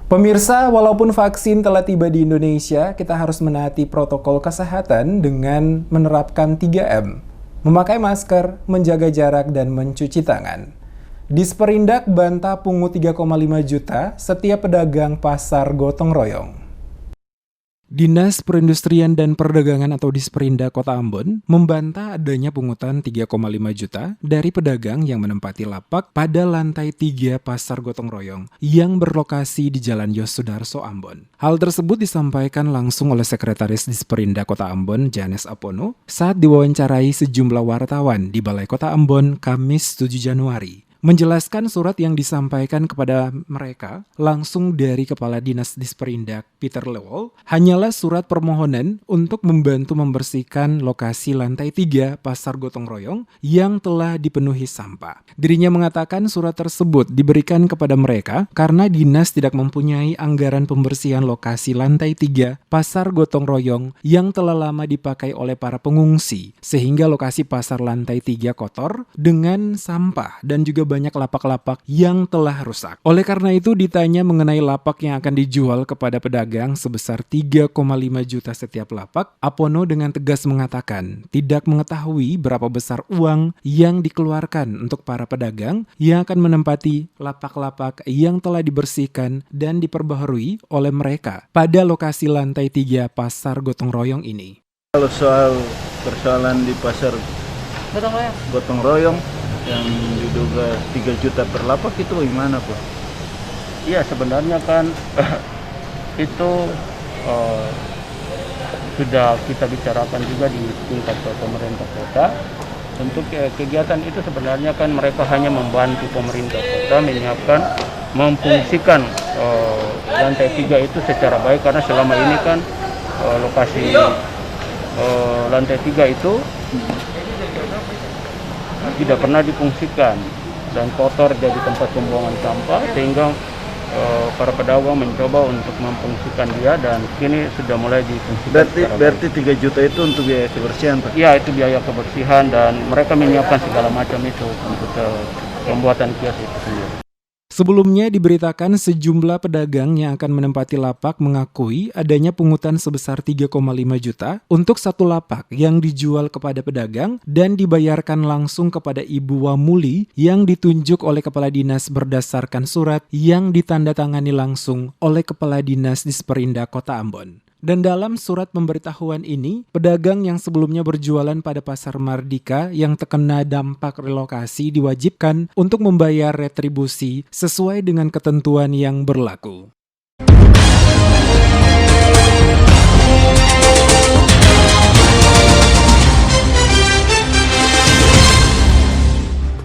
Pemirsa, walaupun vaksin telah tiba di Indonesia, kita harus menaati protokol kesehatan dengan menerapkan 3M. Memakai masker, menjaga jarak, dan mencuci tangan. Disperindak bantah pungut 3,5 juta setiap pedagang pasar gotong royong. Dinas Perindustrian dan Perdagangan atau Disperindak Kota Ambon membantah adanya pungutan 3,5 juta dari pedagang yang menempati lapak pada lantai 3 Pasar Gotong Royong yang berlokasi di Jalan Yosudarso, Ambon. Hal tersebut disampaikan langsung oleh Sekretaris Disperindak Kota Ambon, Janes Apono, saat diwawancarai sejumlah wartawan di Balai Kota Ambon, Kamis 7 Januari. Menjelaskan surat yang disampaikan kepada mereka langsung dari Kepala Dinas Disperindak Peter Lewol hanyalah surat permohonan untuk membantu membersihkan lokasi lantai 3 Pasar Gotong Royong yang telah dipenuhi sampah. Dirinya mengatakan surat tersebut diberikan kepada mereka karena dinas tidak mempunyai anggaran pembersihan lokasi lantai 3 Pasar Gotong Royong yang telah lama dipakai oleh para pengungsi, sehingga lokasi pasar lantai 3 kotor dengan sampah dan juga banyak lapak-lapak yang telah rusak. Oleh karena itu ditanya mengenai lapak yang akan dijual kepada pedagang sebesar 3,5 juta setiap lapak, Apono dengan tegas mengatakan tidak mengetahui berapa besar uang yang dikeluarkan untuk para pedagang yang akan menempati lapak-lapak yang telah dibersihkan dan diperbaharui oleh mereka pada lokasi lantai 3 Pasar Gotong Royong ini. Kalau soal persoalan di Pasar Gotong Royong yang diduga 3 juta per lapak itu gimana, Pak? Iya, sebenarnya kan itu sudah kita bicarakan juga di tingkat pemerintah kota. Untuk kegiatan itu sebenarnya kan mereka hanya membantu pemerintah kota menyiapkan, memfungsikan lantai 3 itu secara baik, karena selama ini kan lokasi lantai 3 itu tidak pernah difungsikan dan kotor jadi tempat pembuangan sampah, sehingga para pedagang mencoba untuk memfungsikan dia dan kini sudah mulai difungsikan. Berarti 3 juta itu untuk biaya kebersihan, Pak? Iya, itu biaya kebersihan dan mereka menyiapkan segala macam itu untuk pembuatan kios itu sendiri. Sebelumnya diberitakan sejumlah pedagang yang akan menempati lapak mengakui adanya pungutan sebesar 3,5 juta untuk satu lapak yang dijual kepada pedagang dan dibayarkan langsung kepada Ibu Wamuli yang ditunjuk oleh Kepala Dinas berdasarkan surat yang ditandatangani langsung oleh Kepala Dinas Disperindak Kota Ambon. Dan dalam surat pemberitahuan ini, pedagang yang sebelumnya berjualan pada Pasar Mardika yang terkena dampak relokasi diwajibkan untuk membayar retribusi sesuai dengan ketentuan yang berlaku.